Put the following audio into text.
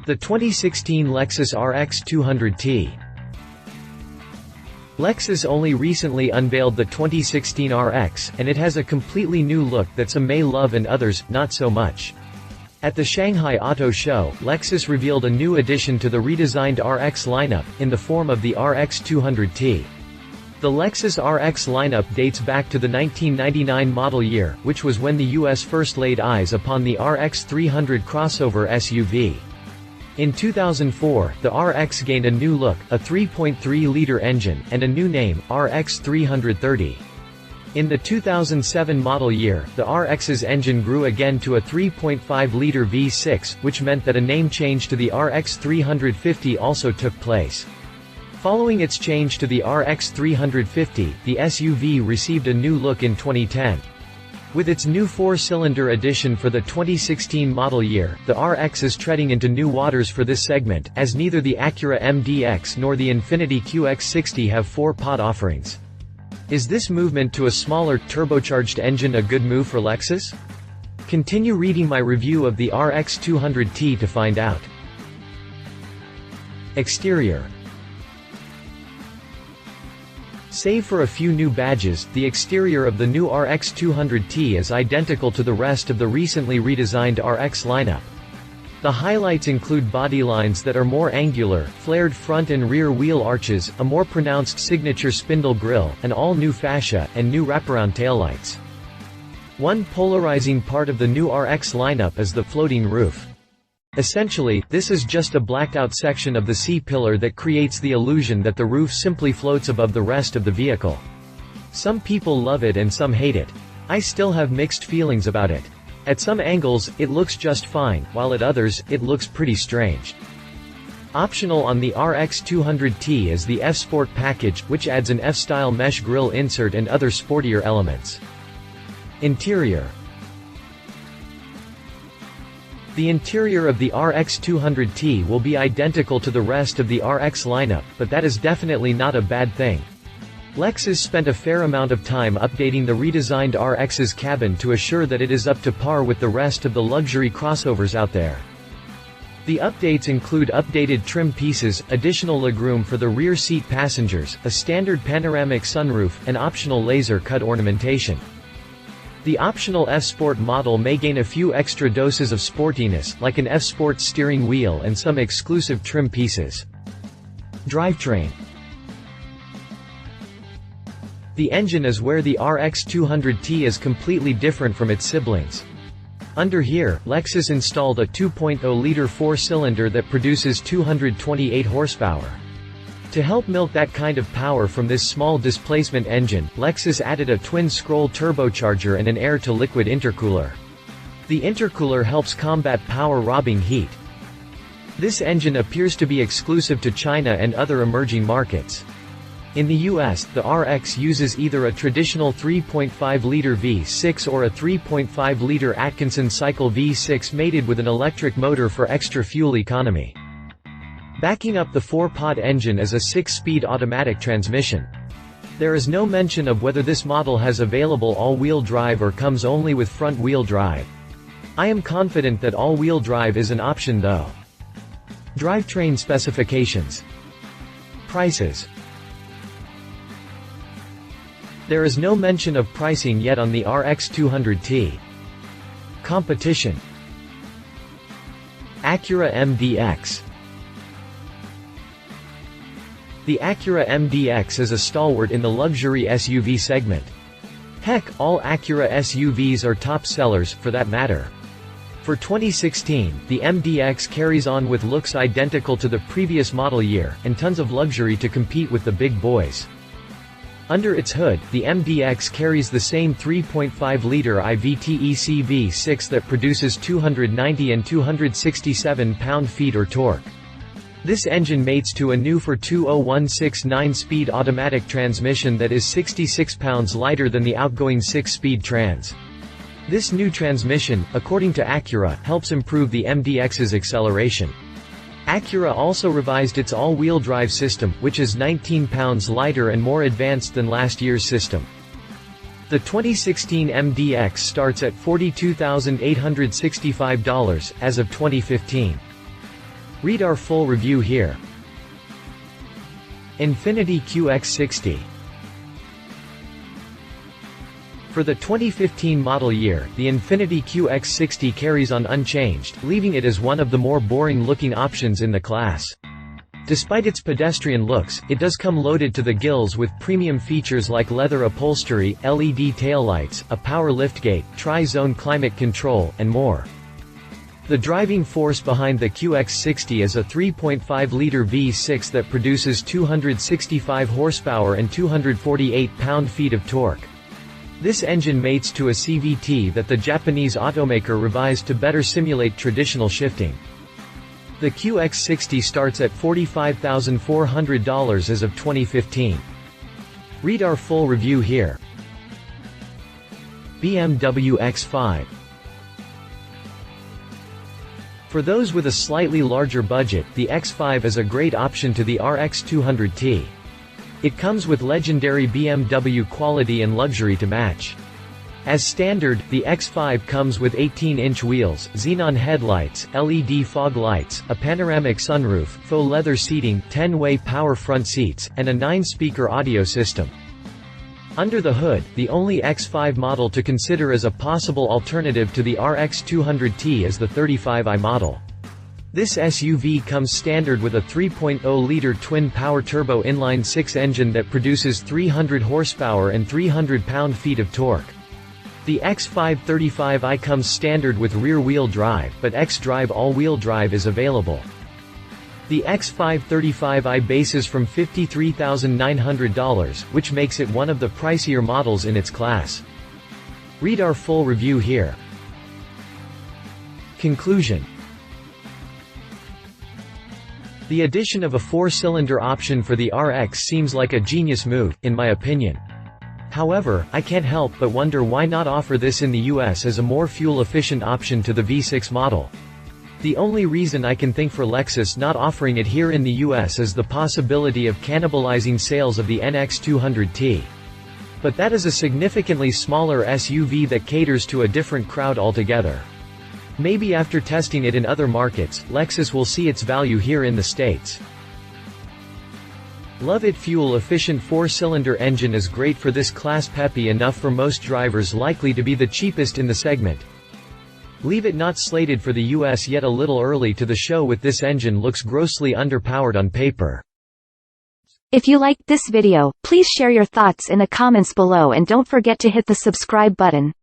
The 2016 Lexus RX 200T. Lexus only recently unveiled the 2016 RX, and it has a completely new look that some may love and others, not so much. At the Shanghai Auto Show, Lexus revealed a new addition to the redesigned RX lineup, in the form of the RX 200T. The Lexus RX lineup dates back to the 1999 model year, which was when the US first laid eyes upon the RX 300 crossover SUV. In 2004, the RX gained a new look, a 3.3-liter engine, and a new name, RX 330. In the 2007 model year, the RX's engine grew again to a 3.5-liter V6, which meant that a name change to the RX 350 also took place. Following its change to the RX 350, the SUV received a new look in 2010. With its new 4-cylinder addition for the 2016 model year, the RX is treading into new waters for this segment, as neither the Acura MDX nor the Infiniti QX60 have 4-pot offerings. Is this movement to a smaller, turbocharged engine a good move for Lexus? Continue reading my review of the RX 200T to find out. Exterior. Save for a few new badges, the exterior of the new RX 200T is identical to the rest of the recently redesigned RX lineup. The highlights include bodylines that are more angular, flared front and rear wheel arches, a more pronounced signature spindle grille, an all-new fascia, and new wraparound taillights. One polarizing part of the new RX lineup is the floating roof. Essentially, this is just a blacked-out section of the C-pillar that creates the illusion that the roof simply floats above the rest of the vehicle. Some people love it and some hate it. I still have mixed feelings about it. At some angles, it looks just fine, while at others, it looks pretty strange. Optional on the RX 200T is the F-Sport package, which adds an F-style mesh grille insert and other sportier elements. Interior. The interior of the RX 200T will be identical to the rest of the RX lineup, but that is definitely not a bad thing. Lexus spent a fair amount of time updating the redesigned RX's cabin to assure that it is up to par with the rest of the luxury crossovers out there. The updates include updated trim pieces, additional legroom for the rear seat passengers, a standard panoramic sunroof, and optional laser-cut ornamentation. The optional F-Sport model may gain a few extra doses of sportiness, like an F-Sport steering wheel and some exclusive trim pieces. Drivetrain. The engine is where the RX 200T is completely different from its siblings. Under here, Lexus installed a 2.0-liter 4-cylinder that produces 228 horsepower. To help milk that kind of power from this small displacement engine, Lexus added a twin-scroll turbocharger and an air-to-liquid intercooler. The intercooler helps combat power-robbing heat. This engine appears to be exclusive to China and other emerging markets. In the US, the RX uses either a traditional 3.5-liter V6 or a 3.5-liter Atkinson cycle V6 mated with an electric motor for extra fuel economy. Backing up the 4-pot engine is a 6-speed automatic transmission. There is no mention of whether this model has available all-wheel drive or comes only with front-wheel drive. I am confident that all-wheel drive is an option though. Drivetrain specifications. Prices. There is no mention of pricing yet on the RX 200T. Competition. Acura MDX. The Acura MDX is a stalwart in the luxury SUV segment. Heck, all Acura SUVs are top sellers, for that matter. For 2016, the MDX carries on with looks identical to the previous model year, and tons of luxury to compete with the big boys. Under its hood, the MDX carries the same 3.5-liter IVTEC V6 that produces 290 and 267 pound-feet or torque. This engine mates to a new 4.2016 9-speed automatic transmission that is 66 pounds lighter than the outgoing 6-speed trans. This new transmission, according to Acura, helps improve the MDX's acceleration. Acura also revised its all-wheel drive system, which is 19 pounds lighter and more advanced than last year's system. The 2016 MDX starts at $42,865 as of 2015. Read our full review here. Infiniti QX60. For the 2015 model year, the Infiniti QX60 carries on unchanged, leaving it as one of the more boring-looking options in the class. Despite its pedestrian looks, it does come loaded to the gills with premium features like leather upholstery, LED taillights, a power liftgate, tri-zone climate control, and more. The driving force behind the QX60 is a 3.5-liter V6 that produces 265 horsepower and 248 pound-feet of torque. This engine mates to a CVT that the Japanese automaker revised to better simulate traditional shifting. The QX60 starts at $45,400 as of 2015. Read our full review here. Bmw X5. For those with a slightly larger budget, the X5 is a great option to the RX 200T. It comes with legendary BMW quality and luxury to match. As standard, the X5 comes with 18-inch wheels, xenon headlights, LED fog lights, a panoramic sunroof, faux leather seating, 10-way power front seats, and a 9-speaker audio system. Under the hood, the only X5 model to consider as a possible alternative to the RX 200T is the 35i model. This SUV comes standard with a 3.0-liter twin-power turbo inline-6 engine that produces 300 horsepower and 300 pound-feet of torque. The X5 35i comes standard with rear-wheel drive, but xDrive all-wheel drive is available. The X5 35i bases from $53,900, which makes it one of the pricier models in its class. Read our full review here. Conclusion. The addition of a 4-cylinder option for the RX seems like a genius move, in my opinion. However, I can't help but wonder why not offer this in the US as a more fuel-efficient option to the V6 model. The only reason I can think for Lexus not offering it here in the US is the possibility of cannibalizing sales of the NX 200T. But that is a significantly smaller SUV that caters to a different crowd altogether. Maybe after testing it in other markets, Lexus will see its value here in the States. Love it. Fuel-efficient 4-cylinder engine is great for this class, peppy enough for most drivers, likely to be the cheapest in the segment. Leave it not slated for the US yet, a little early to the show with this engine, looks grossly underpowered on paper. If you liked this video, please share your thoughts in the comments below and don't forget to hit the subscribe button.